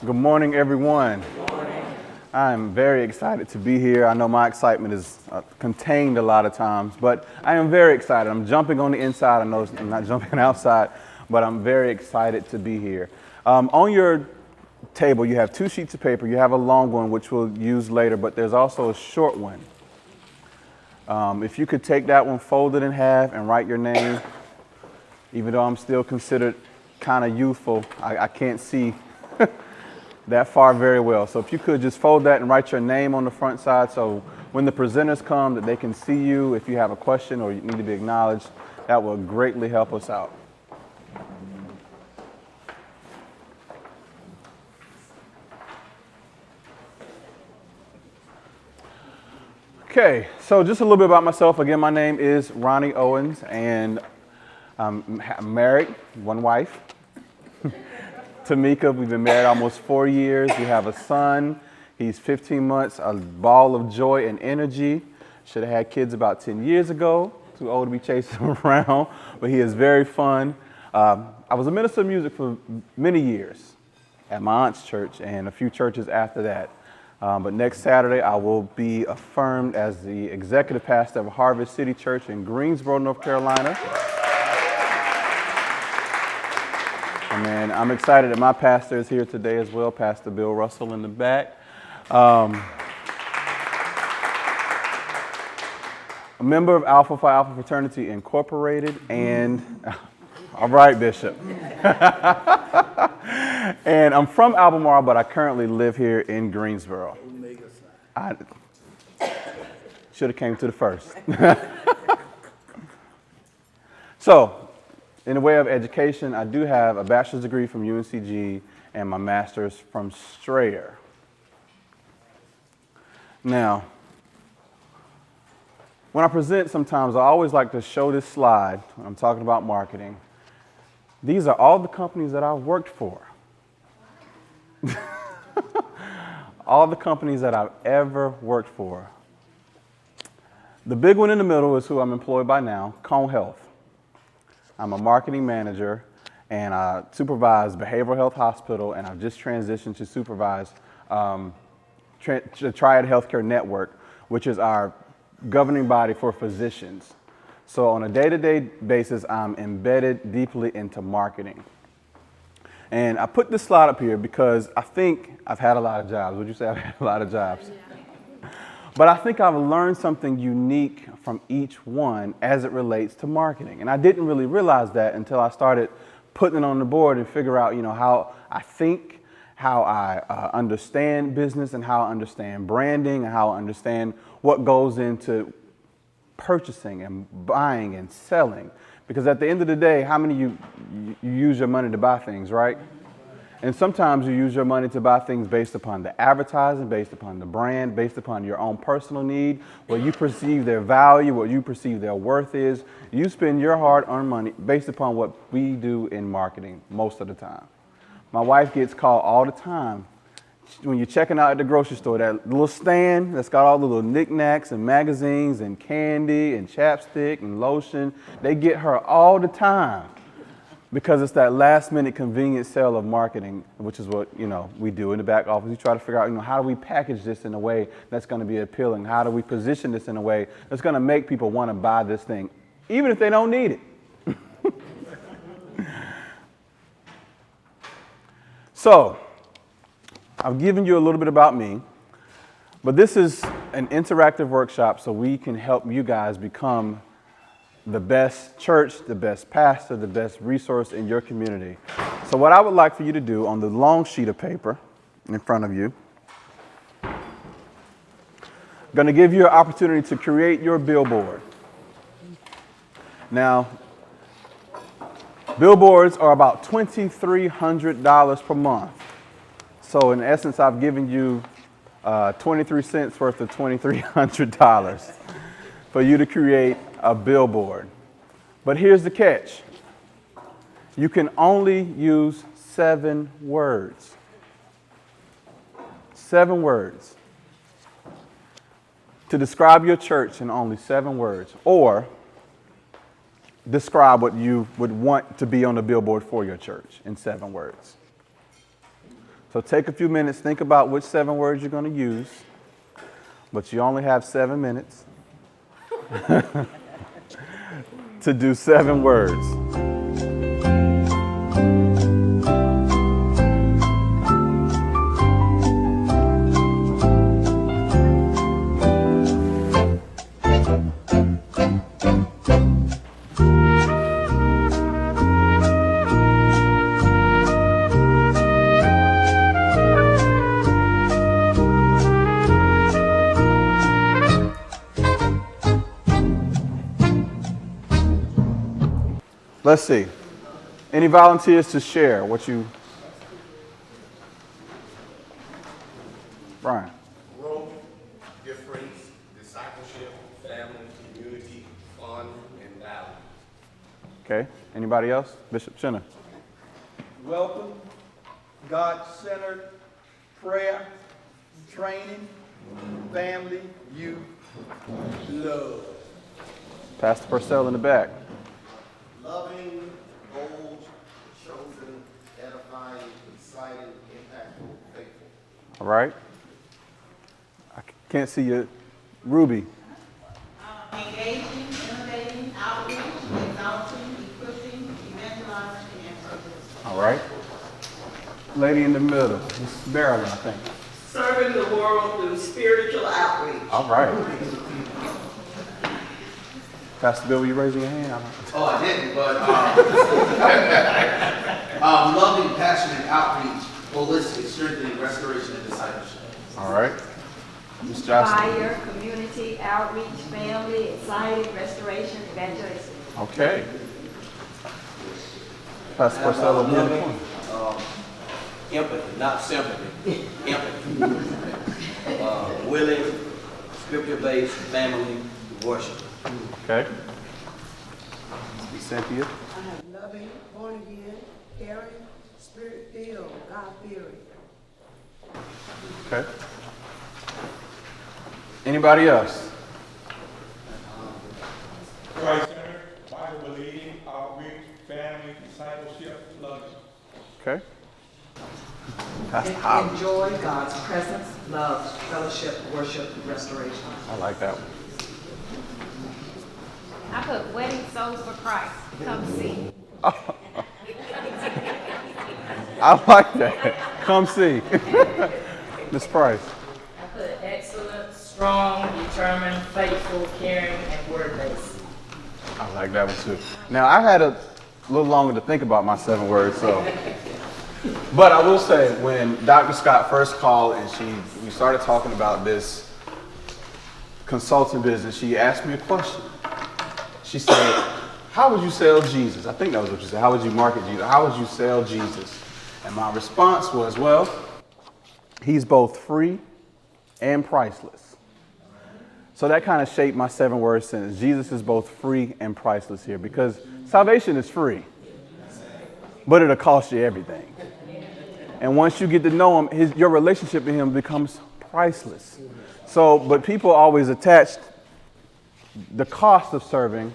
Good morning, everyone. Good morning. I'm very excited to be here. I know my excitement is contained a lot of times, but I am very excited. I'm jumping on the inside. I know I'm not jumping outside, but I'm very excited to be here. On your table, you have 2 sheets of paper. You have a long one, which we'll use later, but there's also a short one. If you could take that one, fold it in half, and write your name. Even though I'm still considered kind of youthful, I can't see that far very well. So if you could just fold that and write your name on the front side, so when the presenters come that they can see you. If you have a question or you need to be acknowledged, that will greatly help us out. Okay, so just a little bit about myself. Again, my name is Ronnie Owens, and I'm married, one wife. Tamika, we've been married almost 4 years. We have a son. He's 15 months, a ball of joy and energy. Should have had kids about 10 years ago. Too old to be chasing him around, but he is very fun. I was a minister of music for many years at my aunt's church and a few churches after that. But next Saturday, I will be affirmed as the executive pastor of Harvest City Church in Greensboro, North Carolina. And I'm excited that my pastor is here today as well, Pastor Bill Russell in the back. A member of Alpha Phi Alpha Fraternity Incorporated, and all right, Bishop. And I'm from Albemarle, but I currently live here in Greensboro. I should have came to the first. So, in the way of education, I do have a bachelor's degree from UNCG and my master's from Strayer. Now, when I present sometimes, I always like to show this slide when I'm talking about marketing. These are all the companies that I've worked for. All the companies that I've ever worked for. The big one in the middle is who I'm employed by now, Cone Health. I'm a marketing manager, and I supervise Behavioral Health Hospital, and I've just transitioned to supervise the Triad Healthcare Network, which is our governing body for physicians. So on a day-to-day basis, I'm embedded deeply into marketing. And I put this slide up here because I think I've had a lot of jobs. Would you say I've had a lot of jobs? Yeah. But I think I've learned something unique from each one as it relates to marketing. And I didn't really realize that until I started putting it on the board and figure out, how I think, how I understand business, and how I understand branding, and how I understand what goes into purchasing and buying and selling. Because at the end of the day, how many you use your money to buy things, right? And sometimes you use your money to buy things based upon the advertising, based upon the brand, based upon your own personal need, what you perceive their value, what you perceive their worth is. You spend your hard-earned money based upon what we do in marketing most of the time. My wife gets called all the time. When you're checking out at the grocery store, that little stand that's got all the little knickknacks and magazines and candy and chapstick and lotion, they get her all the time. Because it's that last-minute convenient sale of marketing, which is what we do in the back office. We try to figure out, how do we package this in a way that's going to be appealing? How do we position this in a way that's going to make people want to buy this thing, even if they don't need it? So, I've given you a little bit about me, but this is an interactive workshop so we can help you guys become the best church, the best pastor, the best resource in your community. So what I would like for you to do on the long sheet of paper in front of you, I'm going to give you an opportunity to create your billboard. Now, billboards are about $2,300 per month. So in essence, I've given you 23 cents worth of $2,300 for you to create a billboard. But here's the catch. You can only use 7 words. 7 words to describe your church in only 7 words, or describe what you would want to be on the billboard for your church in 7 words. So take a few minutes, think about which 7 words you're going to use, but you only have 7 minutes to do 7 words. Let's see. Any volunteers to share what you... Brian. Growth, difference, discipleship, family, community, fun, and value. Okay. Anybody else? Bishop Chenna. Welcome, God-centered, prayer, training, family, youth, love. Pastor Purcell in the back. Loving, bold, chosen, edifying, exciting, impactful, faithful. All right. I can't see you. Ruby. Engaging, innovating, outreach, exalting, equipping, evangelizing, and purpose. All right. Lady in the middle. Miss Marilyn, I think. Serving the world through spiritual outreach. All right. Pastor Bill, were you raising your hand? Oh, I didn't, but loving, passionate outreach, holistic, strengthening, restoration, and discipleship. All right. Ms. Johnson. Fire, community, outreach, family, exciting, restoration, evangelism. Okay. Pastor Purcell will be in the corner. Empathy, not sympathy. Empathy. Willing, scripture-based, family, worship. Okay. Cynthia. I have loving, born again, caring, spirit-filled, God-fearing. Okay. Anybody else? Christ-centered, Bible-believing, outreach, family, discipleship, love. Okay. Pastor Howard. Enjoy God's presence, love, fellowship, worship, restoration. I like that one. I put wedding souls for Christ. Come see. I like that. Come see. Ms. Price. I put excellent, strong, determined, faithful, caring, and word-based. I like that one too. Now, I had a little longer to think about my 7 words, so. But I will say, when Dr. Scott first called and we started talking about this consulting business, she asked me a question. She said, how would you sell Jesus? I think that was what she said. How would you market Jesus? How would you sell Jesus? And my response was, well, he's both free and priceless. So that kind of shaped my 7-word sentence. Jesus is both free and priceless here, because salvation is free, but it'll cost you everything. And once you get to know him, your relationship with him becomes priceless. So, but people always attach the cost of serving,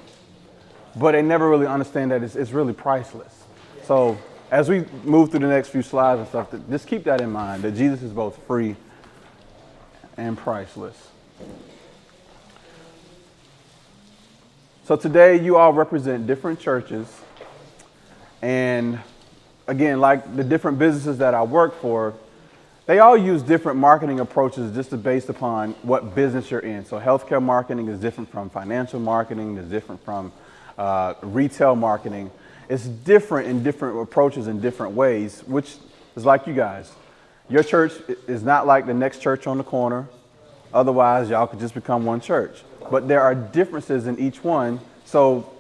but they never really understand that it's really priceless. So as we move through the next few slides and stuff, just keep that in mind, that Jesus is both free and priceless. So today you all represent different churches, and again, like the different businesses that I work for, they all use different marketing approaches just based upon what business you're in. So healthcare marketing is different from financial marketing, it's different from retail marketing. It's different in different approaches in different ways, which is like you guys. Your church is not like the next church on the corner. Otherwise, y'all could just become one church. But there are differences in each one. So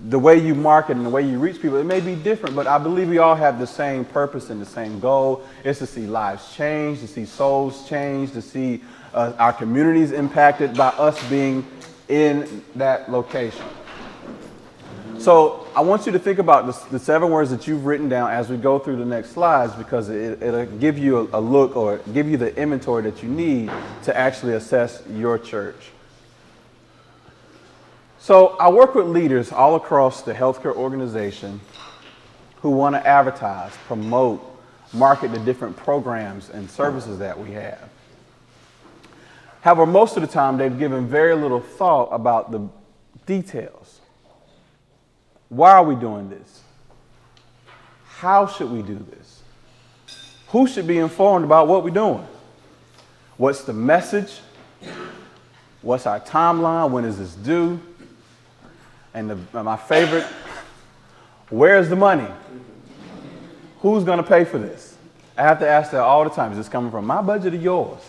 the way you market and the way you reach people, it may be different, but I believe we all have the same purpose and the same goal. It's to see lives change, to see souls change, to see our communities impacted by us being in that location. So I want you to think about the 7 words that you've written down as we go through the next slides, because it'll give you a look, or give you the inventory that you need to actually assess your church. So I work with leaders all across the healthcare organization who want to advertise, promote, market the different programs and services that we have. However, most of the time they've given very little thought about the details. Why are we doing this? How should we do this? Who should be informed about what we're doing? What's the message? What's our timeline? When is this due? And my favorite, where's the money? Who's going to pay for this? I have to ask that all the time. Is this coming from my budget or yours?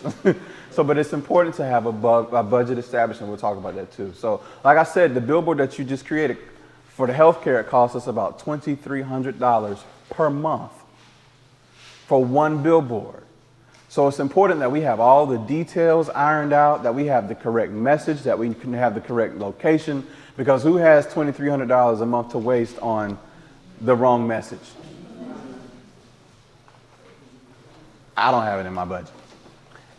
But it's important to have a budget established, and we'll talk about that too. So, like I said, the billboard that you just created for the healthcare, it costs us about $2,300 per month for one billboard. So it's important that we have all the details ironed out, that we have the correct message, that we can have the correct location, because who has $2,300 a month to waste on the wrong message? I don't have it in my budget.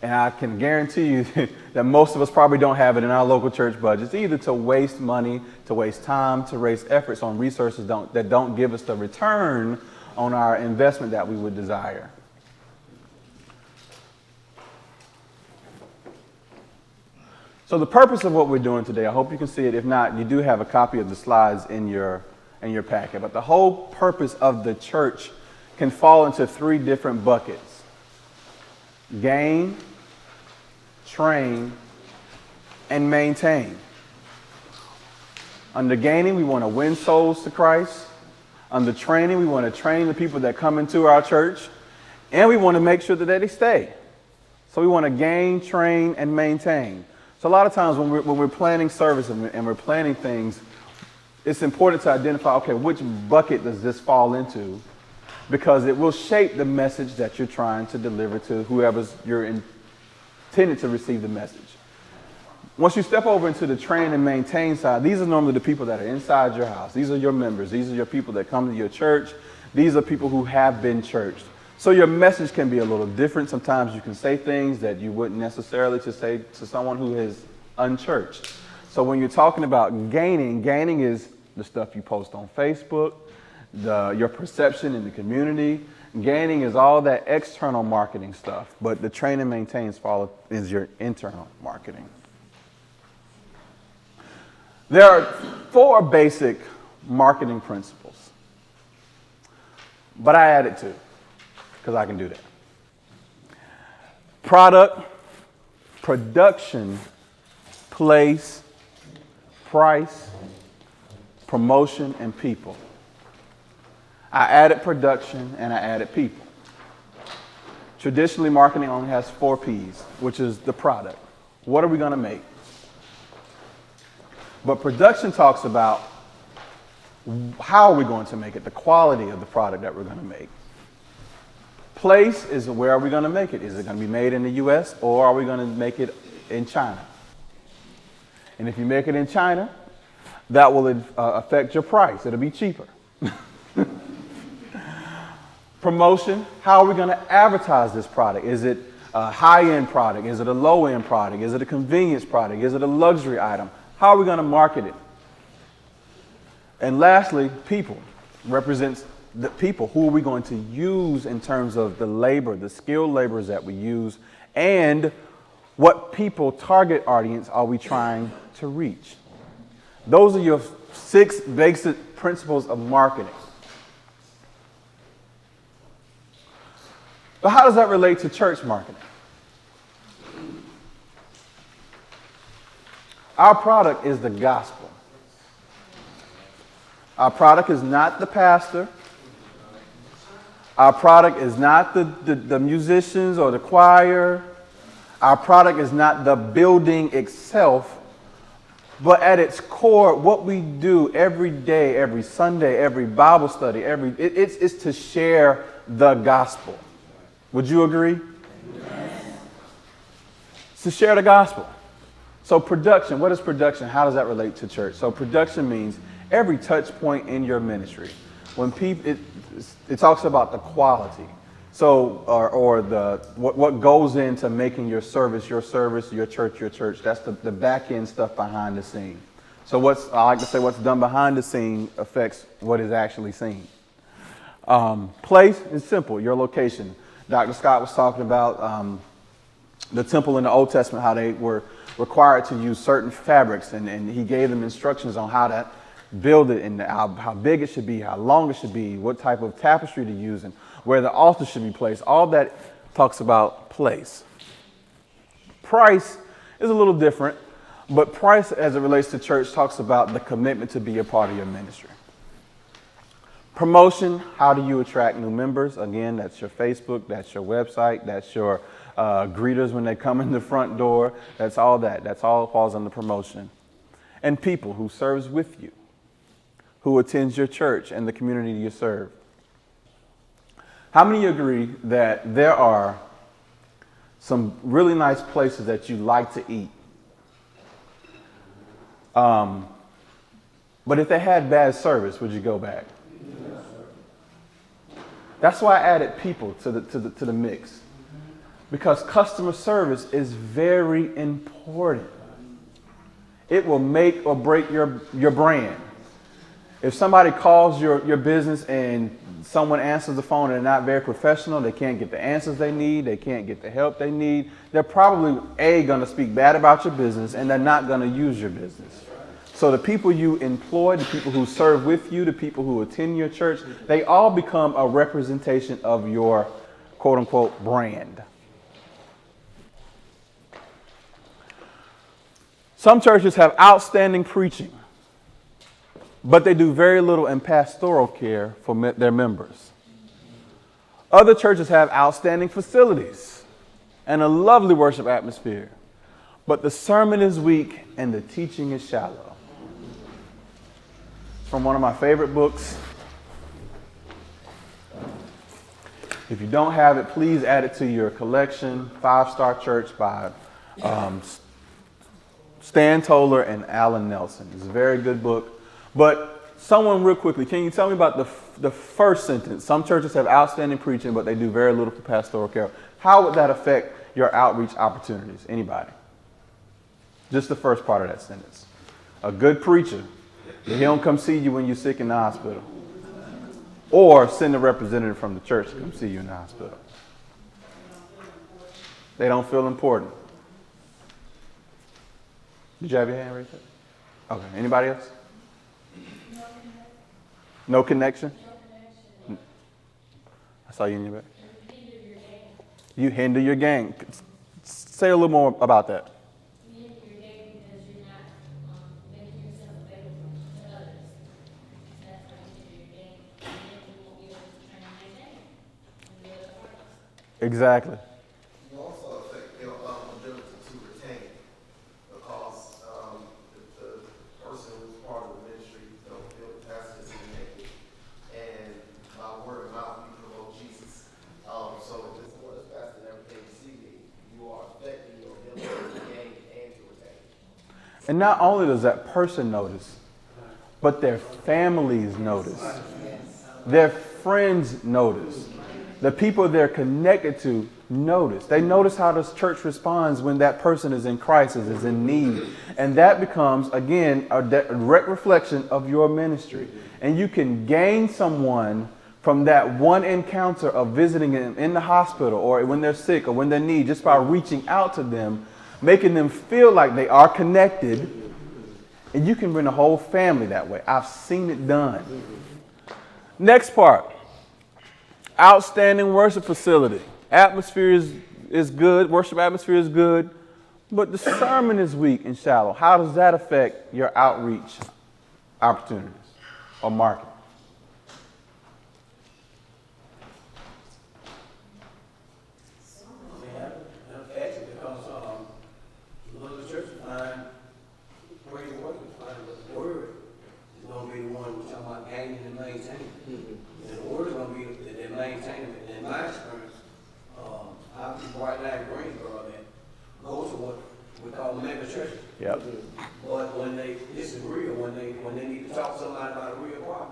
And I can guarantee you that most of us probably don't have it in our local church budgets, either to waste money, to waste time, to waste efforts on resources that don't give us the return on our investment that we would desire. So the purpose of what we're doing today, I hope you can see it. If not, you do have a copy of the slides in your packet. But the whole purpose of the church can fall into three different buckets: gain, train, and maintain. Under gaining, we want to win souls to Christ. Under training, we want to train the people that come into our church. And we want to make sure that they stay. So we want to gain, train, and maintain. So a lot of times when we're planning service and we're planning things, it's important to identify, okay, which bucket does this fall into? Because it will shape the message that you're trying to deliver to whoever's you're intended to receive the message. Once you step over into the train and maintain side, these are normally the people that are inside your house. These are your members. These are your people that come to your church. These are people who have been churched. So your message can be a little different. Sometimes you can say things that you wouldn't necessarily to say to someone who is unchurched. So when you're talking about gaining is the stuff you post on Facebook, your perception in the community. Gaining is all that external marketing stuff, but the train and maintain is your internal marketing. There are 4 basic marketing principles, but I added 2 because I can do that. Product, production, place, price, promotion, and people. I added production and I added people. Traditionally, marketing only has 4 P's, which is the product. What are we going to make? But production talks about how are we going to make it, the quality of the product that we're going to make. Place is where are we going to make it? Is it going to be made in the U.S. or are we going to make it in China? And if you make it in China, that will affect your price. It'll be cheaper. Promotion, how are we going to advertise this product? Is it a high-end product? Is it a low-end product? Is it a convenience product? Is it a luxury item? How are we going to market it? And lastly, people represents the people. Who are we going to use in terms of the labor, the skilled laborers that we use, and what people, target audience, are we trying to reach? Those are your 6 basic principles of marketing. But how does that relate to church marketing? Our product is the gospel. Our product is not the pastor. Our product is not the musicians or the choir. Our product is not the building itself. But at its core, what we do every day, every Sunday, every Bible study, it's to share the gospel. Would you agree? Yes. It's to share the gospel. So production, what is production? How does that relate to church? So production means every touch point in your ministry. When people, it talks about the quality. So, what goes into making your service, your church. That's the back end stuff behind the scene. So I like to say what's done behind the scene affects what is actually seen. Place is simple, your location. Dr. Scott was talking about the temple in the Old Testament, how they were required to use certain fabrics, and he gave them instructions on how to build it and how big it should be, how long it should be, what type of tapestry to use, and where the altar should be placed. All that talks about place. Price is a little different, but price as it relates to church talks about the commitment to be a part of your ministry. Promotion, how do you attract new members? Again, that's your Facebook, that's your website, that's your greeters when they come in the front door. That's all that. That's all falls under promotion. And people, who serves with you, who attends your church and the community you serve. How many agree that there are some really nice places that you like to eat? But if they had bad service, would you go back? That's why I added people to the mix, because customer service is very important. It will make or break your brand. If somebody calls your business and someone answers the phone and they're not very professional, they can't get the answers they need, they can't get the help they need, they're probably going to speak bad about your business, and they're not going to use your business. So the people you employ, the people who serve with you, the people who attend your church, they all become a representation of your quote unquote brand. Some churches have outstanding preaching, but they do very little in pastoral care for their members. Other churches have outstanding facilities and a lovely worship atmosphere, but the sermon is weak and the teaching is shallow. From one of my favorite books. If you don't have it, please add it to your collection. 5-Star Church by Stan Toller and Alan Nelson. It's a very good book. But someone real quickly, can you tell me about the first sentence? Some churches have outstanding preaching, but they do very little for pastoral care. How would that affect your outreach opportunities? Anybody? Just the first part of that sentence. A good preacher, he don't come see you when you're sick in the hospital. Or send a representative from the church to come see you in the hospital. They don't feel important. Did you have your hand raised? Okay. Anybody else? No connection? I saw you in your back. You hinder your gain. Say a little more about that. Exactly. You also affect your ability to retain, because if the person who's part of the ministry don't feel the pastor is connected, and by word of mouth you promote Jesus. So if it's more the pastor and everything you see, you are affecting your ability to gain and to retain. And not only does that person notice, but their families notice. Their friends notice. The people they're connected to notice. They notice how this church responds when that person is in crisis, is in need. And that becomes, again, a direct reflection of your ministry. And you can gain someone from that one encounter of visiting them in the hospital or when they're sick or when they need, just by reaching out to them, making them feel like they are connected. And you can bring a whole family that way. I've seen it done. Next part. Outstanding worship facility. Atmosphere is good. Worship atmosphere is good. But the sermon is weak and shallow. How does that affect your outreach opportunities or market? Actually, because a lot of the churches find praise and worship is fine, but the word is going to be the one we're talking about gaining and maintaining. And the word is going to be that maintaining it. In my experience, I was right now in Greensboro that go to what we call mega churches. Yep. But when this is real, when they need to talk to somebody about a real problem,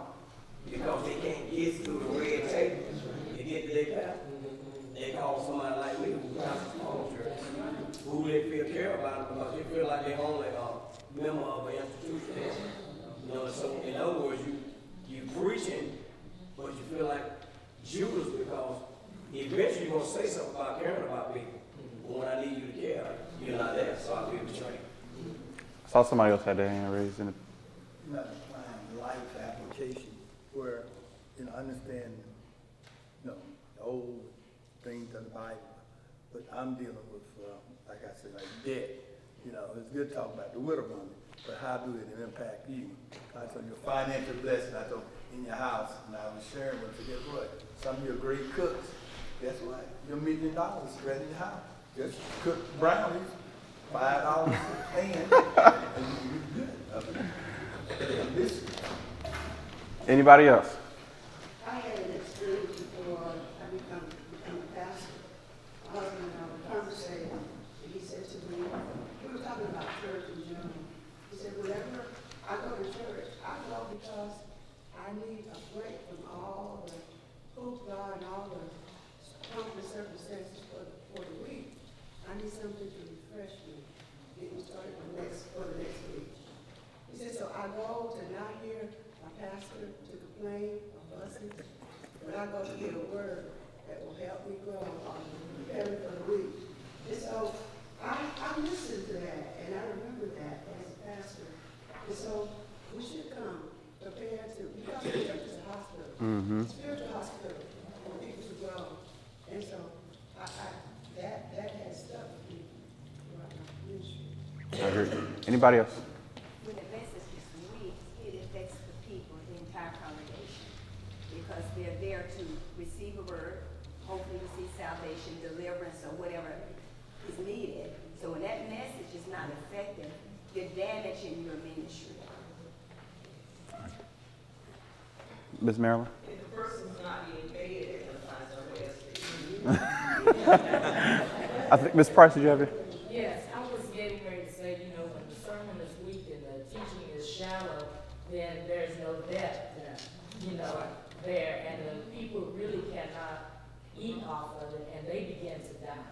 because eventually you're gonna say something about caring about people. But when I need you to care, you're not there, so I feel betrayed. I saw somebody else had their hand raised in it. Not applying life application where, understand, the old things of the Bible, but I'm dealing with, like I said, like debt. It's good to talk about the widow woman, but how do it impact you? I told you a financial blessing, I told in your house, and I was sharing with you, guess what? Some of your great cooks, guess what? Your $1 million spread in your house. Just cook brownies, $5 a pan, and you're good. Anybody else? I had an experience before I become a pastor. My husband and I were conversating, and he said to me, we were talking about church in general. He said, whenever I go to church, I go because I need a break from all the hoopla and all the common circumstances for the week. I need something to refresh me, get me started for the next week. He said, so I go to not hear my pastor to complain or fussing, but I go to get a word that will help me grow on preparing for the week. And so I listened to that, and I remember that as a pastor. And so we should come prepared to, because the church is a hospital, spiritual hospital for people to grow. And so that has stuck with me throughout my ministry. I agree. Anybody else? When the message is weak, it affects the people, the entire congregation, because they're there to receive a word, hopefully receive salvation, deliverance, or whatever is needed. So when that message is not effective, you're damaging your ministry. Ms. Marilyn? If the person's not being paid, they're going to find somewhere else to eat. I think, Ms. Price, did you have it? Yes, I was getting ready to say, when the sermon is weak and the teaching is shallow, then there's no depth, there, and the people really cannot eat off of it, and they begin to die.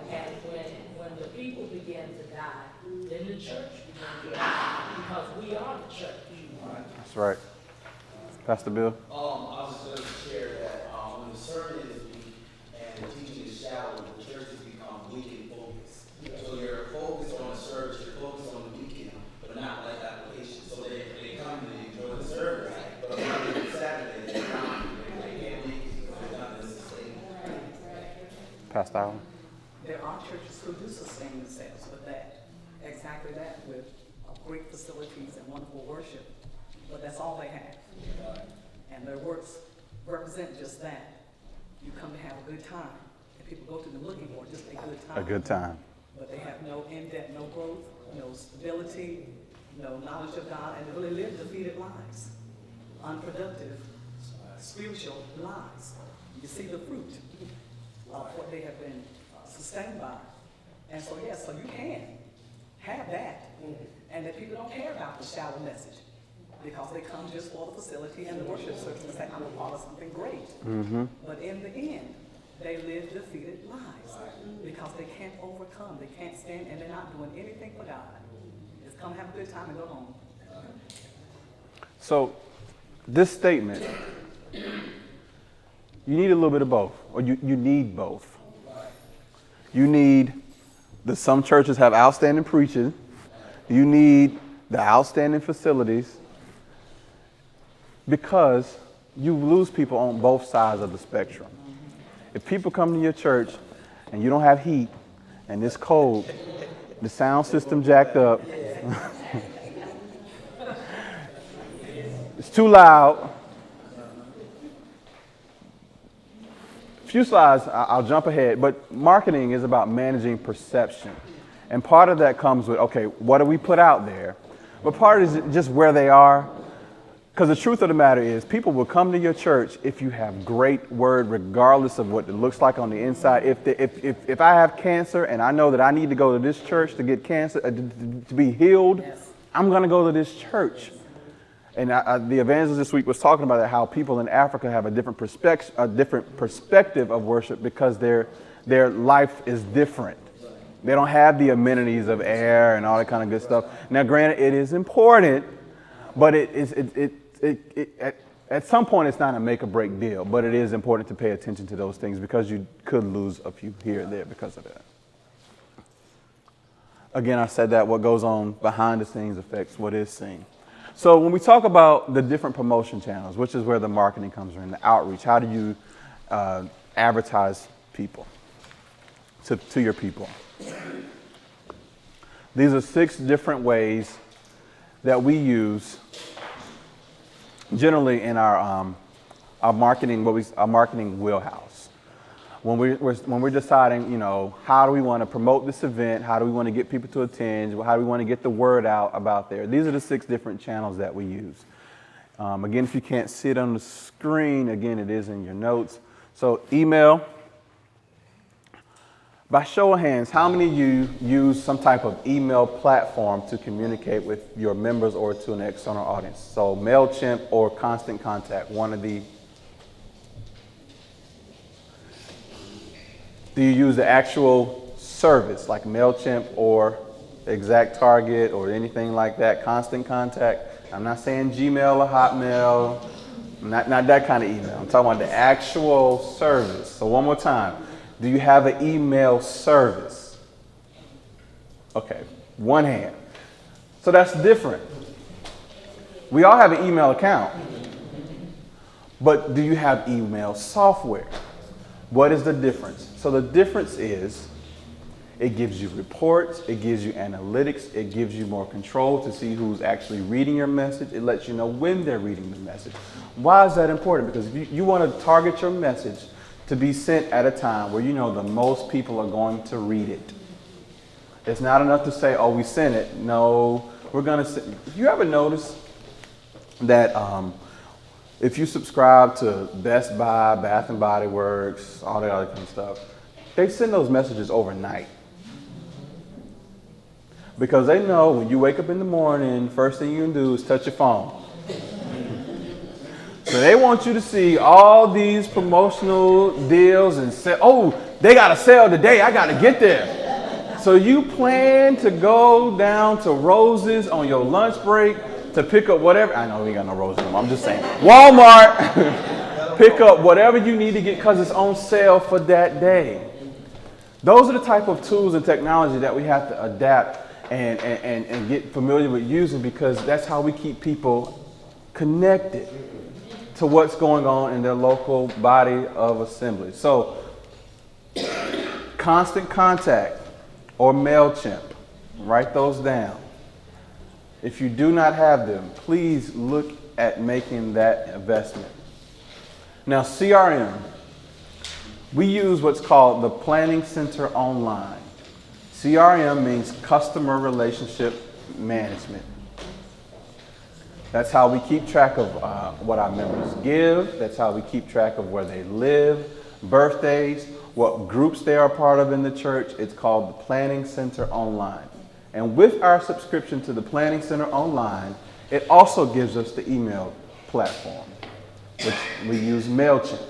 And when the people begin to die, then the church begins to die, because we are the church. That's right. Pastor Bill? I was just going to share that when the sermon is weak and the teaching is shallow, the church has become weak in focus. So you're focused on the service, you're focused on the weekend, but not life application. So they come and they enjoy the service, but on Monday and Saturday, they can't make it because there's nothing to sustain. Pastor Allen? There are churches who do sustain themselves with that, exactly that, with great facilities and wonderful worship, but that's all they have. And their works represent just that. You come to have a good time, and people go to them looking for just a good time. A good time. But they have no in-depth, no growth, no stability, no knowledge of God, and they really live defeated lives, unproductive, spiritual lives. You see the fruit of what they have been sustained by. And so, yes, so you can have that, and that people don't care about the shallow message, because they come just for the facility and the worship service and say, I'm a part of something great. But in the end, they live defeated lives because they can't overcome, they can't stand, and they're not doing anything for God. Just come have a good time and go home. So, this statement, you need a little bit of both, or you need both. You need some churches have outstanding preaching. You need the outstanding facilities, because you lose people on both sides of the spectrum. If people come to your church and you don't have heat and it's cold, the sound system jacked up, it's too loud. Few slides, I'll jump ahead, but marketing is about managing perception. And part of that comes with, okay, what do we put out there? But part is just where they are. Because the truth of the matter is, people will come to your church if you have great word, regardless of what it looks like on the inside. If I have cancer and I know that I need to go to this church to get cancer, to be healed, I'm going to go to this church. And the evangelist this week was talking about how people in Africa have a different perspective of worship because their life is different. They don't have the amenities of air and all that kind of good stuff. Now, granted, it is important, but at some point, it's not a make or break deal, but it is important to pay attention to those things because you could lose a few here and there because of that. Again, I said that what goes on behind the scenes affects what is seen. So when we talk about the different promotion channels, which is where the marketing comes in, the outreach, how do you advertise people to your people? These are 6 different ways that we use generally in our marketing, our marketing wheelhouse. When we're deciding, how do we want to promote this event? How do we want to get people to attend? How do we want to get the word out about there? These are the 6 different channels that we use. Again, if you can't see it on the screen, again, it is in your notes. So email. By show of hands, how many of you use some type of email platform to communicate with your members or to an external audience? So MailChimp or Constant Contact, one of the. Do you use the actual service like MailChimp or ExactTarget or anything like that, Constant Contact? I'm not saying Gmail or Hotmail, not that kind of email. I'm talking about the actual service. So one more time. Do you have an email service? Okay, one hand. So that's different. We all have an email account, but do you have email software? What is the difference? So the difference is it gives you reports, it gives you analytics, it gives you more control to see who's actually reading your message. It lets you know when they're reading the message. Why is that important? Because if you want to target your message to be sent at a time where you know the most people are going to read it. It's not enough to say, oh, we sent it. No, we're going to send. You ever notice that if you subscribe to Best Buy, Bath and Body Works, all the other kind of stuff, they send those messages overnight. Because they know when you wake up in the morning, first thing you can do is touch your phone. So they want you to see all these promotional deals and say, oh, they got a sale today, I got to get there. So you plan to go down to Rose's on your lunch break to pick up whatever. I know we ain't got no Rose's anymore, I'm just saying. Walmart, pick up whatever you need to get because it's on sale for that day. Those are the type of tools and technology that we have to adapt and get familiar with using because that's how we keep people connected to what's going on in their local body of assembly. So, Constant Contact or MailChimp, write those down. If you do not have them, please look at making that investment. Now, CRM, we use what's called the Planning Center Online. CRM means Customer Relationship Management. That's how we keep track of what our members give. That's how we keep track of where they live, birthdays, what groups they are part of in the church. It's called the Planning Center Online. And with our subscription to the Planning Center Online, it also gives us the email platform, which we use MailChimp.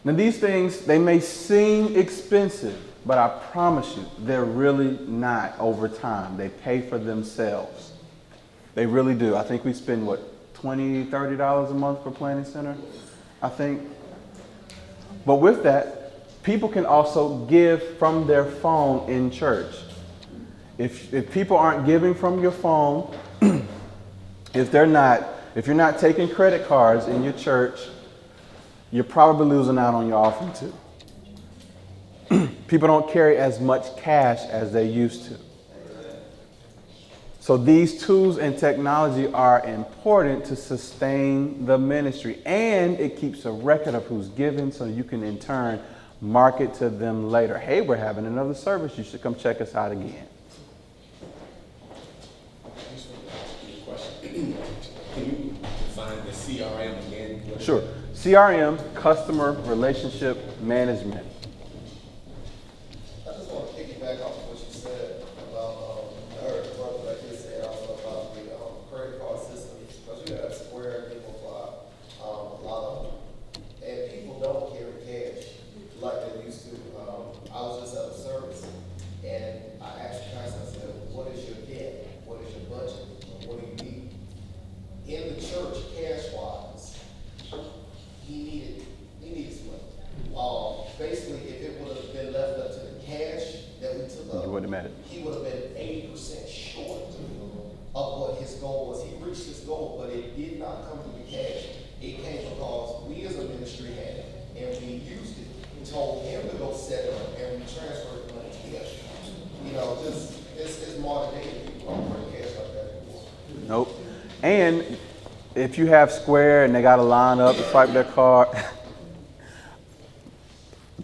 Now these things, they may seem expensive, but I promise you, they're really not over time. They pay for themselves. They really do. I think we spend, $20, $30 a month for Planning Center, I think. But with that, people can also give from their phone in church. If people aren't giving from your phone, if you're not taking credit cards in your church, you're probably losing out on your offering too. People don't carry as much cash as they used to. So these tools and technology are important to sustain the ministry, and it keeps a record of who's given so you can in turn market to them later. Hey, we're having another service. You should come check us out again. Can you define the CRM again? Sure. CRM, Customer Relationship Management. I just want to piggyback off of what you said about, I heard the brother like you said also about the credit card systems, because you have Square, people fly, a lot of them. And people don't carry cash like they used to. I was just at a service, and I asked the pastor, I said, what is your debt? What is your budget? What do you need? In the church, cash what it meant. He would have been 80% short of what his goal was. He reached his goal, but it did not come to the cash. It came because we as a ministry had it, and we used it. We told him to go set it up, and we transferred the money to him. You know, just, it's modern day. People don't bring cash like that anymore. Nope. And if you have Square and they got to line up to swipe their card,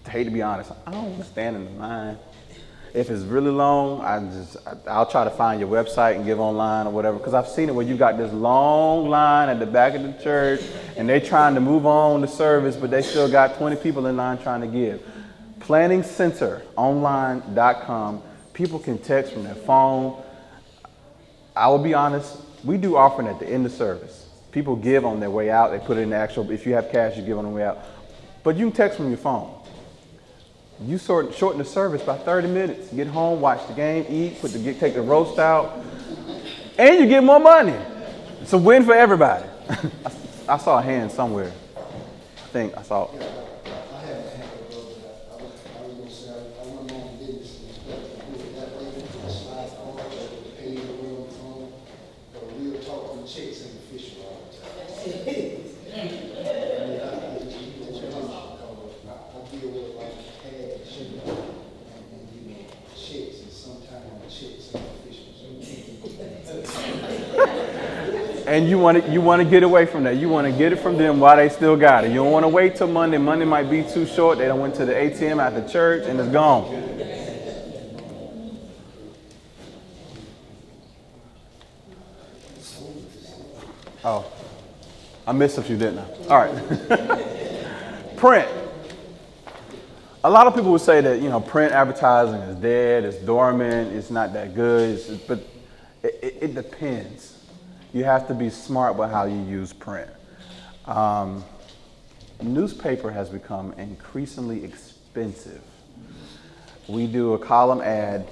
I hate to be honest, I don't want to stand in the line. If it's really long, I'll try to find your website and give online or whatever, because I've seen it where you got this long line at the back of the church and they're trying to move on to service, but they still got 20 people in line trying to give. PlanningCenterOnline.com. People can text from their phone. I will be honest, we do offering at the end of service. People give on their way out. They put it in the actual, if you have cash, you give on the way out. But you can text from your phone. You shorten the service by 30 minutes. Get home, watch the game, eat, take the roast out, and you get more money. It's a win for everybody. I saw a hand somewhere. I think I saw. I haven't had a brother. I was gonna say I run my own business and stuff and do it that way. I slide on the pay the real phone, but real talk on checks and official all the time. I deal with like cash and you know checks, and sometimes checks and officials. And you want to get away from that. You want to get it from them while they still got it. You don't want to wait till Monday. Monday might be too short. They done went to the ATM at the church and it's gone. Oh, I missed a few, didn't I? All right. Print. A lot of people would say that, you know, print advertising is dead, it's dormant, it's not that good, but it depends. You have to be smart about how you use print. Newspaper has become increasingly expensive. We do a column ad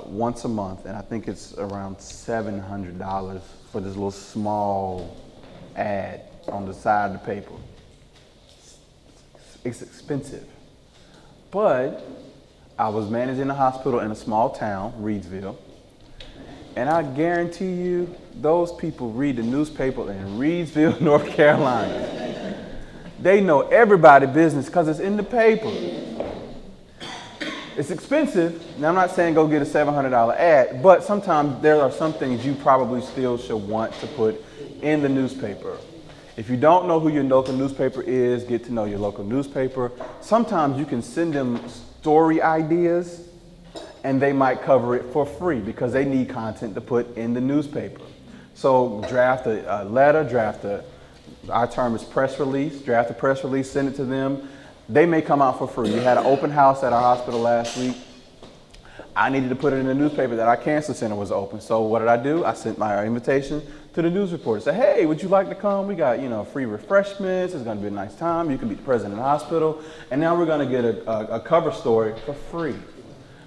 once a month, and I think it's around $700 for this little small ad on the side of the paper. It's expensive. But I was managing a hospital in a small town, Reedsville, and I guarantee you those people read the newspaper in Reedsville, North Carolina. They know everybody's business because it's in the paper. It's expensive. Now, I'm not saying go get a $700 ad, but sometimes there are some things you probably still should want to put in the newspaper. If you don't know who your local newspaper is, get to know your local newspaper. Sometimes you can send them story ideas and they might cover it for free because they need content to put in the newspaper. So draft a letter, our term is press release, draft a press release, send it to them. They may come out for free. We had an open house at our hospital last week. I needed to put it in the newspaper that our cancer center was open. So what did I do? I sent my invitation to the news reporter. Said, hey, would you like to come? We got, free refreshments. It's going to be a nice time. You can be the president of the hospital. And now we're going to get a cover story for free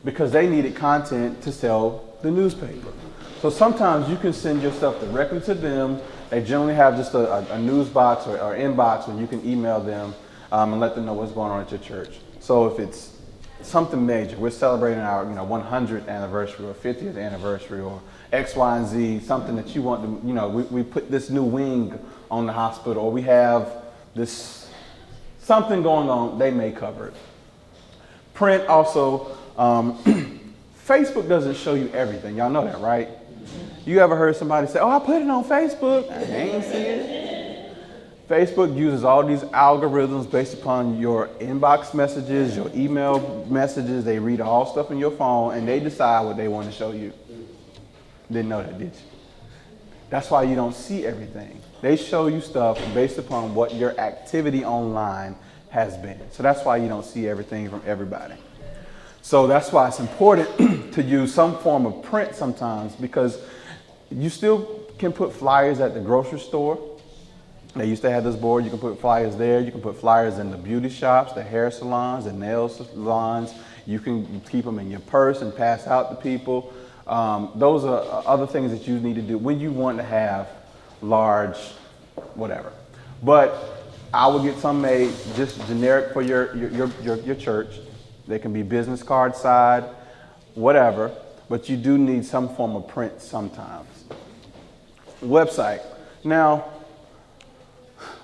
because they needed content to sell the newspaper. So sometimes you can send your stuff directly to them. They generally have just a news box or inbox where you can email them and let them know what's going on at your church. So if it's something major, we're celebrating our 100th anniversary or 50th anniversary or X, Y, and Z, something that you want to, we put this new wing on the hospital or we have this something going on, they may cover it. Print also, Facebook doesn't show you everything. Y'all know that, right? You ever heard somebody say, oh, I put it on Facebook? I ain't see it. Facebook uses all these algorithms based upon your inbox messages, your email messages. They read all stuff in your phone and they decide what they want to show you. Didn't know that, did you? That's why you don't see everything. They show you stuff based upon what your activity online has been. So that's why you don't see everything from everybody. So that's why it's important to use some form of print sometimes because you still can put flyers at the grocery store. They used to have this board. You can put flyers there. You can put flyers in the beauty shops, the hair salons, the nail salons. You can keep them in your purse and pass out to people. Those are other things that you need to do when you want to have large whatever. But I will get some made just generic for your church. They can be business card side. whatever, but you do need some form of print sometimes. Website. Now,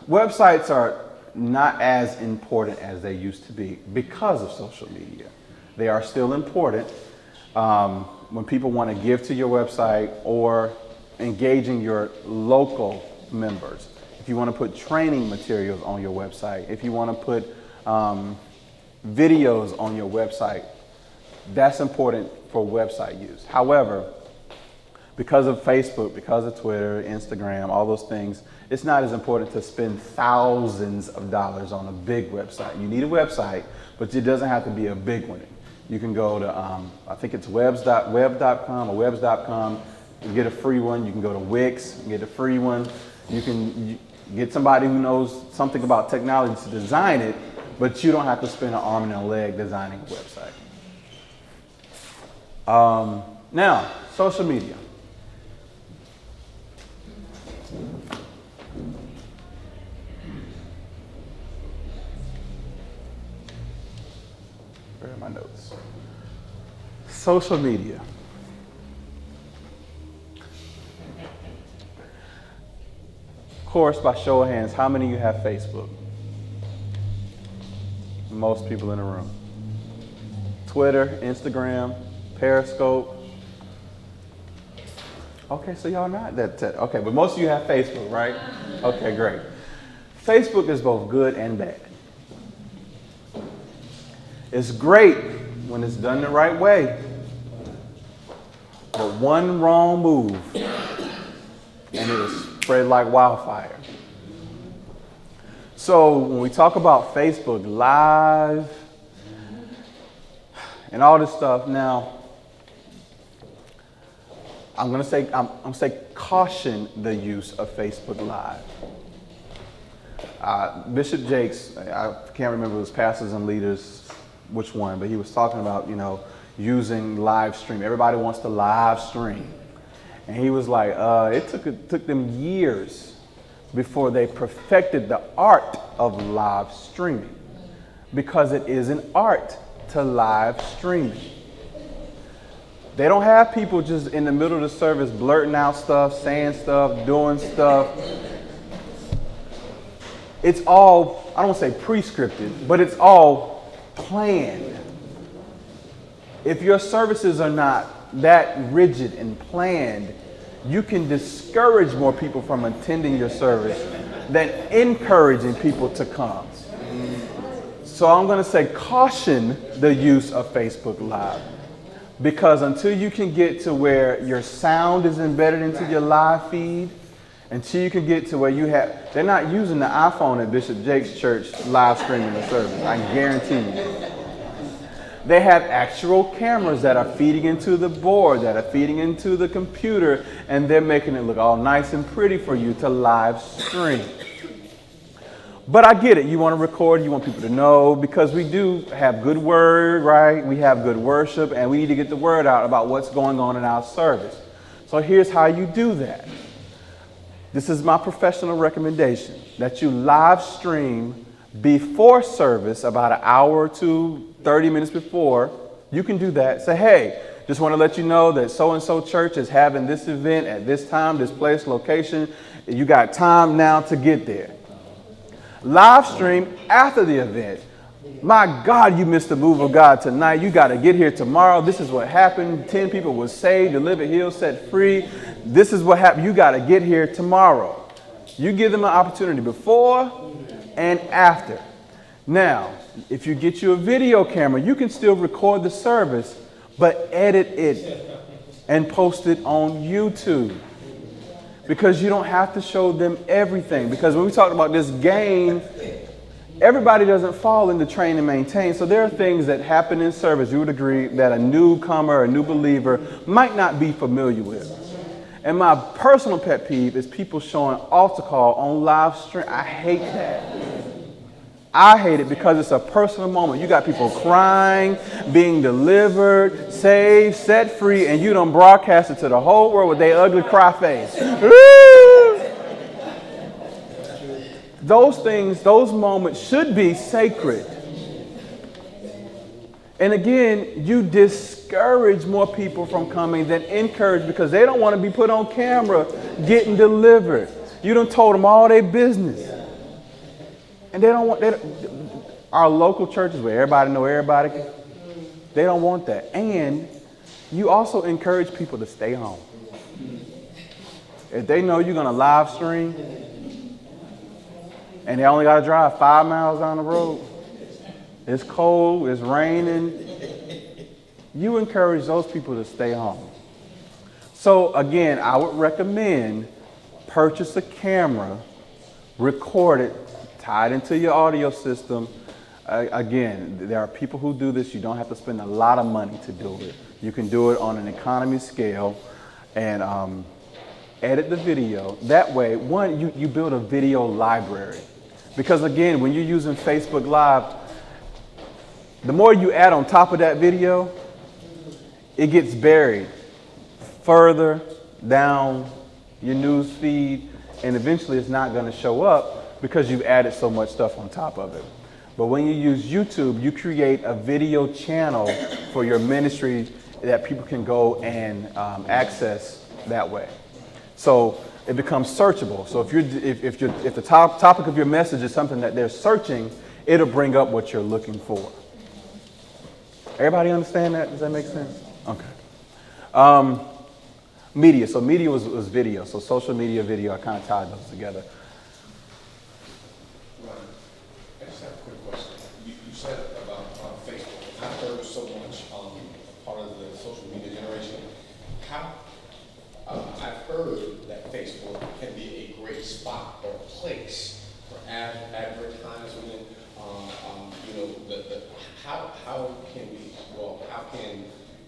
websites are not as important as they used to be because of social media. They are still important when people want to give to your website or engaging your local members. If you want to put training materials on your website, if you want to put videos on your website, that's important for website use. However, because of Facebook, because of Twitter, Instagram, all those things, it's not as important to spend thousands of dollars on a big website. You need a website, but it doesn't have to be a big one. You can go to, I think it's web.com or webs.com, and get a free one. You can go to Wix and get a free one. You can get somebody who knows something about technology to design it, but you don't have to spend an arm and a leg designing a website. Now, social media. Where are my notes? Social media. Of course, by show of hands, how many of you have Facebook? Most people in the room. Twitter, Instagram, Periscope. Okay, so y'all not that. Okay, but most of you have Facebook, right? Okay, great. Facebook is both good and bad. It's great when it's done the right way, but one wrong move and it'll spread like wildfire. So when we talk about Facebook Live and all this stuff, now I'm gonna say caution the use of Facebook Live. Bishop Jakes, I can't remember if it was Pastors and Leaders, which one, but he was talking about, using live stream. Everybody wants to live stream. And he was like, it took them years before they perfected the art of live streaming, because it is an art to live streaming. They don't have people just in the middle of the service blurting out stuff, saying stuff, doing stuff. It's all, I don't want to say prescripted, but it's all planned. If your services are not that rigid and planned, you can discourage more people from attending your service than encouraging people to come. So I'm going to say caution the use of Facebook Live, because until you can get to where your sound is embedded into your live feed, until you can get to where they're not using the iPhone at Bishop Jake's church live streaming the service, I guarantee you. They have actual cameras that are feeding into the board, that are feeding into the computer, and they're making it look all nice and pretty for you to live stream. But I get it. You want to record, you want people to know, because we do have good word, right? We have good worship, and we need to get the word out about what's going on in our service. So here's how you do that. This is my professional recommendation, that you live stream before service, about an hour to 30 minutes before. You can do that. Say, hey, just want to let you know that so-and-so church is having this event at this time, this place, location. You got time now to get there. Live stream after the event. My God, you missed the move of God tonight. You got to get here tomorrow. This is what happened. 10 people were saved, delivered, healed, set free. This is what happened. You got to get here tomorrow. You give them an opportunity before and after. Now, if you get you a video camera, you can still record the service, but edit it and post it on YouTube. Because you don't have to show them everything. Because when we talk about this game, everybody doesn't fall into train and maintain. So there are things that happen in service, you would agree, that a newcomer, a new believer might not be familiar with. And my personal pet peeve is people showing altar call on live stream. I hate that. I hate it because it's a personal moment. You got people crying, being delivered, saved, set free, and you done broadcast it to the whole world with their ugly cry face. Those things, those moments should be sacred. And again, you discourage more people from coming than encourage because they don't want to be put on camera getting delivered. You done told them all their business. And they don't want that. Our local churches where everybody know everybody, they don't want that. And you also encourage people to stay home. If they know you're going to live stream and they only got to drive 5 miles down the road, it's cold, it's raining, you encourage those people to stay home. So again, I would recommend purchase a camera, record it, tie it into your audio system. Again, there are people who do this. You don't have to spend a lot of money to do it. You can do it on an economy scale and edit the video. That way, one, you build a video library. Because again, when you're using Facebook Live, the more you add on top of that video, it gets buried further down your news feed, and eventually it's not going to show up because you've added so much stuff on top of it. But when you use YouTube, you create a video channel for your ministry that people can go and access that way. So it becomes searchable. So if the topic of your message is something that they're searching, it'll bring up what you're looking for. Everybody understand that? Does that make sense? Okay. Media. So media was video. So social media, video, I kind of tied those together. I just have a quick question. You said about Facebook. I've heard so much part of the social media generation. I've heard that Facebook can be a great spot or place for advertisement. How can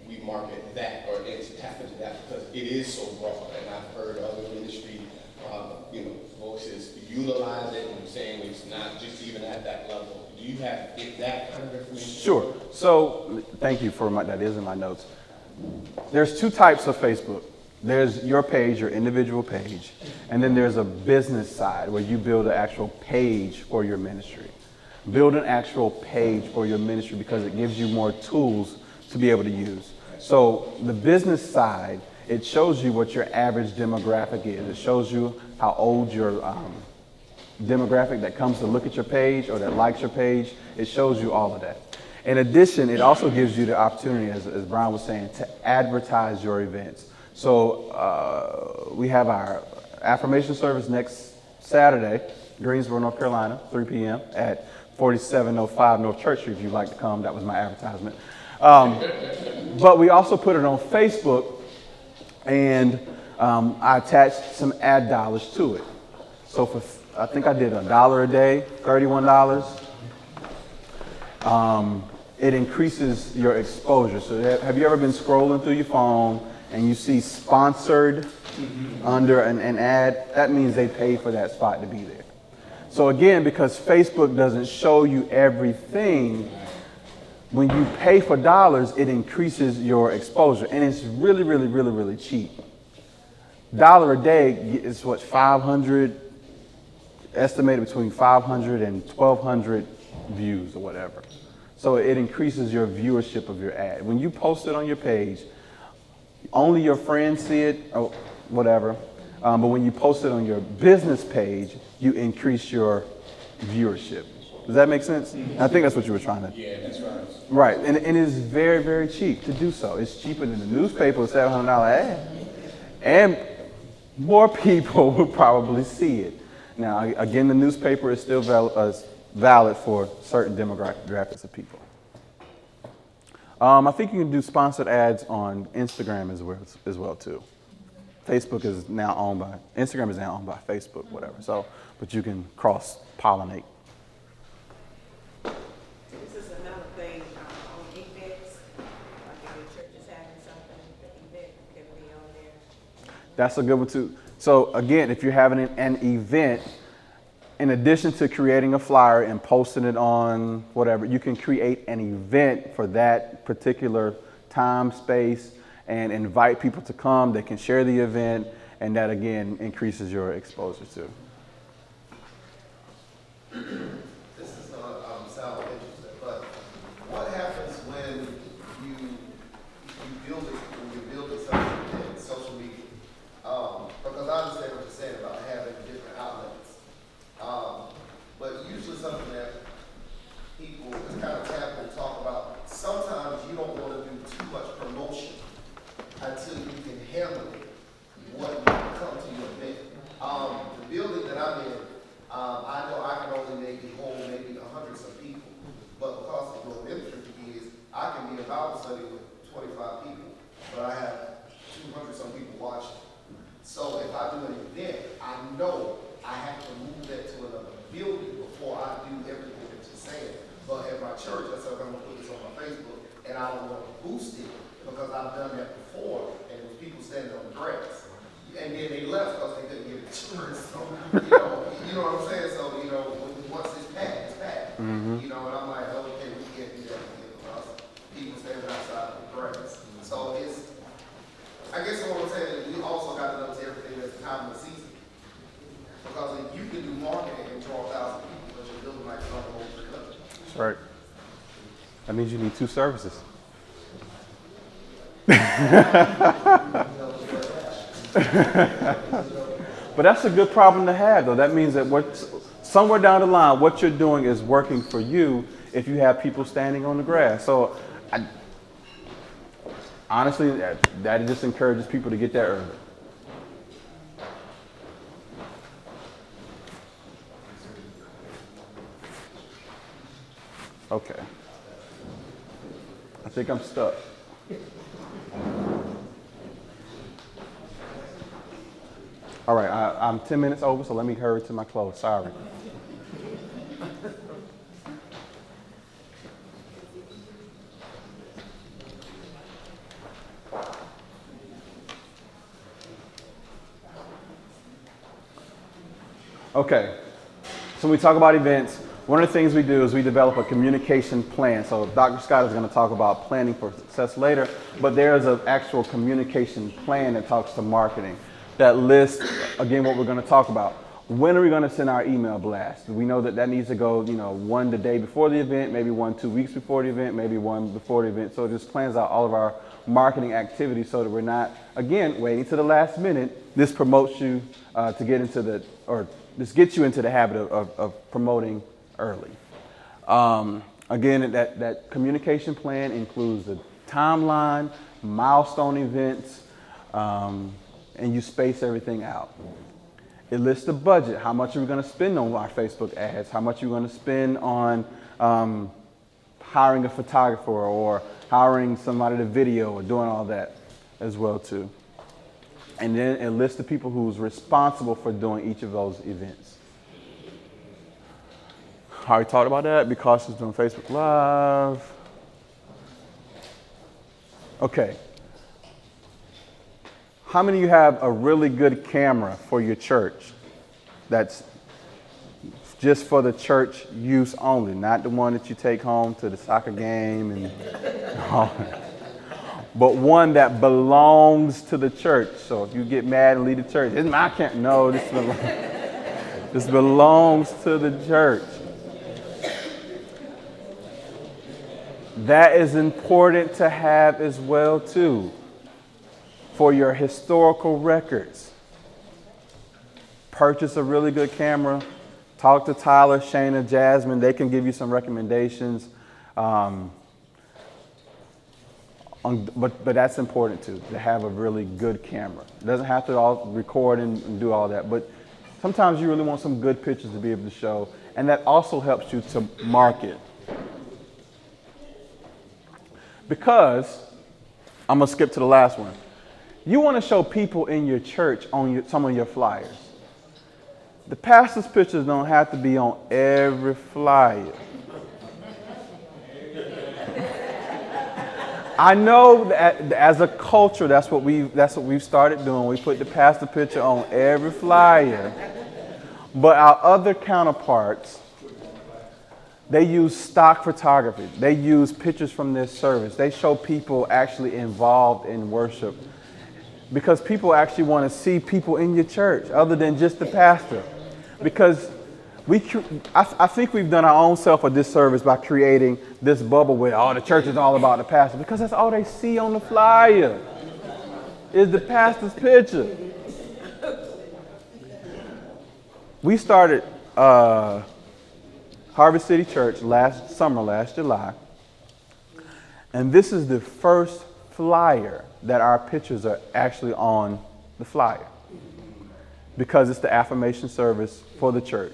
we market that or tap into that, because it is so broad, and I've heard other ministry voices utilize it and saying it's not just even at that level. Do you have that kind of information? Sure. So thank you for that is in my notes. There's two types of Facebook. There's your page, your individual page, and then there's a business side where you build an actual page for your ministry. Build an actual page for your ministry because it gives you more tools to be able to use. So the business side, it shows you what your average demographic is. It shows you how old your demographic that comes to look at your page or that likes your page. It shows you all of that. In addition, it also gives you the opportunity, as Brian was saying, to advertise your events. So we have our affirmation service next Saturday, Greensboro, North Carolina, 3 p.m. at 4705 North Church Street. If you'd like to come, that was my advertisement. But we also put it on Facebook, and I attached some ad dollars to it. So I think I did $1 a day, $31. It increases your exposure. So have you ever been scrolling through your phone and you see sponsored under an ad? That means they paid for that spot to be there. So again, because Facebook doesn't show you everything, when you pay for dollars, it increases your exposure. And it's really, really, really, really cheap. $1 a day is what, 500, estimated between 500 and 1,200 views or whatever. So it increases your viewership of your ad. When you post it on your page, only your friends see it or whatever. But when you post it on your business page, you increase your viewership. Does that make sense? I think that's what you were trying to. Yeah, that's right. Right, and it is very, very cheap to do so. It's cheaper than the newspaper, a $700 ad. And more people will probably see it. Now, again, the newspaper is still valid for certain demographics of people. I think you can do sponsored ads on Instagram as well too. Instagram is now owned by Facebook, whatever. So, but you can cross-pollinate. This is another thing on events, like if your church is having something, the event can be on there. That's a good one too. So again, if you're having an event, in addition to creating a flyer and posting it on whatever, you can create an event for that particular time, space, and invite people to come. They can share the event, and that again increases your exposure too. This is going to sound interesting, but what happens when people, it's kind of taboo to talk about, sometimes you don't want to do too much promotion until you can handle what you come to your event. The building that I'm in, I know I can only maybe hold maybe 100 some people, but because of what ministry is, I can be in Bible study with 25 people, but I have 200 some people watching. So if I do an event, I know I have to move that to another building before I do everything that you're saying. But at my church, I said I'm gonna put this on my Facebook, and I don't want to boost it because I've done that before, and there was people standing on the grass. And then they left because they couldn't get insurance. So, you know what I'm saying? So, once it's packed, it's packed. Mm-hmm. And I'm like, okay, we can't do that again because people standing outside of the grass. So I guess what I'm saying is we also got to know to everything that's the time of the season. Because if you can do marketing and draw 1,000 people, but you're building like some whole country. That's right. That means you need 2 services. But that's a good problem to have, though. That means that somewhere down the line, what you're doing is working for you if you have people standing on the grass. So, honestly, that just encourages people to get there early. Okay. I think I'm stuck. All right, I'm 10 minutes over, so let me hurry to my close. Sorry. Okay, so when we talk about events, one of the things we do is we develop a communication plan. So Dr. Scott is going to talk about planning for success later, but there is an actual communication plan that talks to marketing that lists, again, what we're going to talk about. When are we going to send our email blast? We know that needs to go, one the day before the event, maybe one 2 weeks before the event, maybe one before the event. So it just plans out all of our marketing activities so that we're not, again, waiting to the last minute. This promotes you to get into this gets you into the habit of promoting early. Again, that communication plan includes the timeline, milestone events, and you space everything out. It lists the budget. How much are we going to spend on our Facebook ads? How much are we going to spend on hiring a photographer or hiring somebody to video or doing all that as well too. And then it lists the people who's responsible for doing each of those events. I already talked about that. Be cautious doing Facebook Live. Okay. How many of you have a really good camera for your church that's just for the church use only, not the one that you take home to the soccer game and all that, but one that belongs to the church? So if you get mad and leave the church, it's my camera. No, this belongs to the church. That is important to have as well too. For your historical records, purchase a really good camera. Talk to Tyler, Shayna, Jasmine. They can give you some recommendations. But that's important too, to have a really good camera. It doesn't have to all record and do all that, but sometimes you really want some good pictures to be able to show, and that also helps you to market. Because, I'm gonna skip to the last one. You want to show people in your church on some of your flyers. The pastor's pictures don't have to be on every flyer. I know that as a culture, that's what we've started doing. We put the pastor picture on every flyer. But our other counterparts, they use stock photography. They use pictures from their service. They show people actually involved in worship. Because people actually want to see people in your church other than just the pastor. Because I think we've done our own self a disservice by creating this bubble where the church is all about the pastor. Because that's all they see on the flyer is the pastor's picture. We started, Harvest City Church last July. And this is the first flyer that our pictures are actually on the flyer, because it's the affirmation service for the church.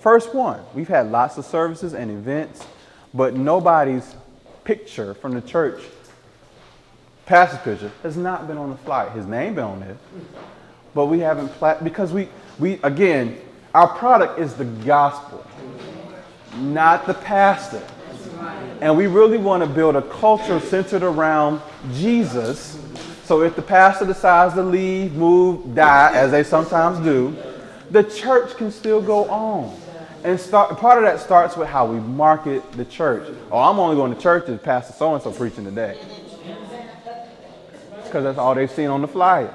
First one. We've had lots of services and events, but nobody's picture from the church, pastor's picture, has not been on the flyer. His name been on there, but we haven't, because we again, our product is the gospel, not the pastor. And we really want to build a culture centered around Jesus. So if the pastor decides to leave, move, die, as they sometimes do, the church can still go on. And part of that starts with how we market the church. Oh, I'm only going to church if Pastor so-and-so preaching today. Because that's all they've seen on the flyer.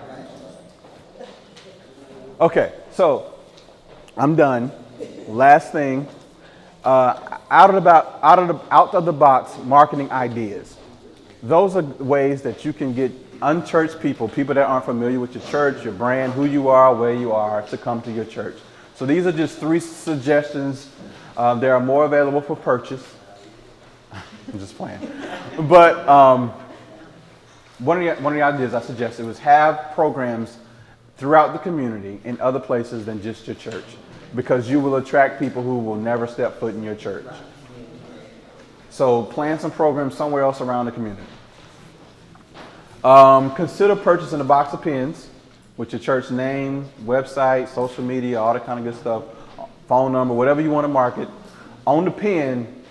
Okay, so I'm done. Last thing, out of the box marketing ideas. Those are ways that you can get unchurched people that aren't familiar with your church, your brand, who you are, where you are, to come to your church. So these are just 3 suggestions. There are more available for purchase. I'm just playing. But one of the ideas I suggested was have programs throughout the community in other places than just your church, because you will attract people who will never step foot in your church. So plan some programs somewhere else around the community. Consider purchasing a box of pens with your church name, website, social media, all that kind of good stuff, phone number, whatever you want to market. On the pen,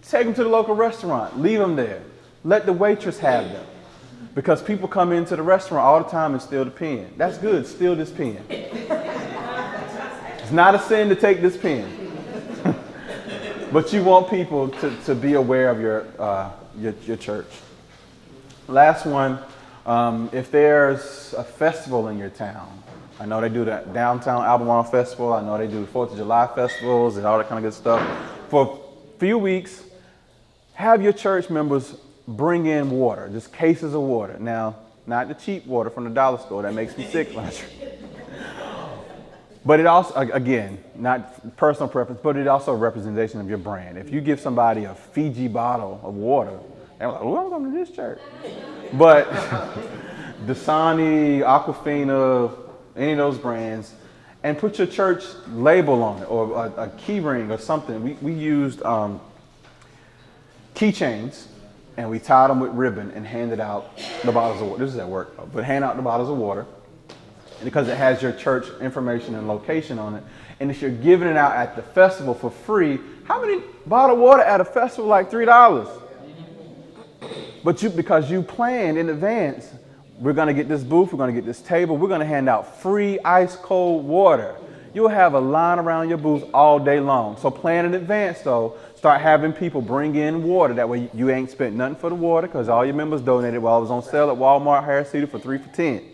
take them to the local restaurant. Leave them there. Let the waitress have them. Because people come into the restaurant all the time and steal the pen. That's good. Steal this pen. It's not a sin to take this pen. But you want people to be aware of your church. Last one, if there's a festival in your town, I know they do the Downtown Albemarle Festival, I know they do the 4th of July festivals and all that kind of good stuff. For a few weeks, have your church members bring in water, just cases of water. Now, not the cheap water from the dollar store, that makes me sick. But it also, again, not personal preference, but it also a representation of your brand. If you give somebody a Fiji bottle of water, they're like, oh, I'm going to this church. But Dasani, Aquafina, any of those brands, and put your church label on it, or a key ring or something. We used keychains, and we tied them with ribbon and handed out the bottles of water. This is at work, but hand out the bottles of water, because it has your church information and location on it. And if you're giving it out at the festival for free, how many bottled water at a festival like $3? But because you planned in advance, we're going to get this booth, we're going to get this table, we're going to hand out free ice cold water. You'll have a line around your booth all day long. So plan in advance, though. Start having people bring in water. That way you ain't spent nothing for the water, because all your members donated while it was on sale at Walmart, HRCC for 3 for $10.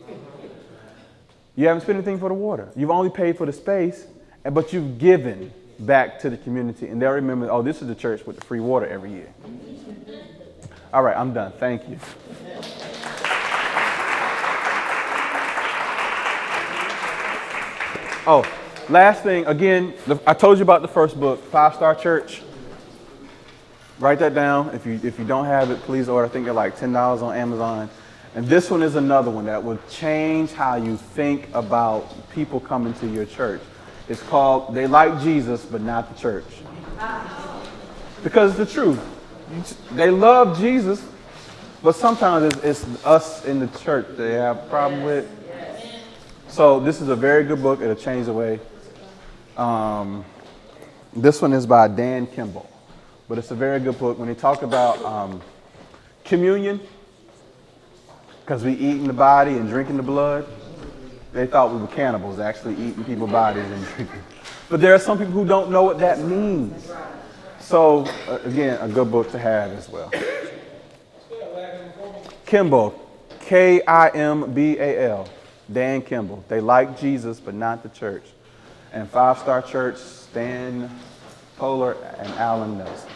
You haven't spent anything for the water. You've only paid for the space, but you've given back to the community. And they'll remember, oh, this is the church with the free water every year. All right, I'm done. Thank you. Oh, last thing, again, I told you about the first book, 5-Star Church. Write that down. If you don't have it, please order. I think they're like $10 on Amazon. And this one is another one that will change how you think about people coming to your church. It's called They Like Jesus, but Not the Church. Because it's the truth. They love Jesus, but sometimes it's us in the church they have a problem with. So this is a very good book. It'll change the way. This one is by Dan Kimball. But it's a very good book. When he talked about communion, because we eating the body and drinking the blood, they thought we were cannibals, actually eating people's bodies and drinking. But there are some people who don't know what that means. So, again, a good book to have as well. Kimball, Kimbal, Dan Kimball. They like Jesus, but not the church. And 5-Star Church, Stan Polar and Alan Nelson.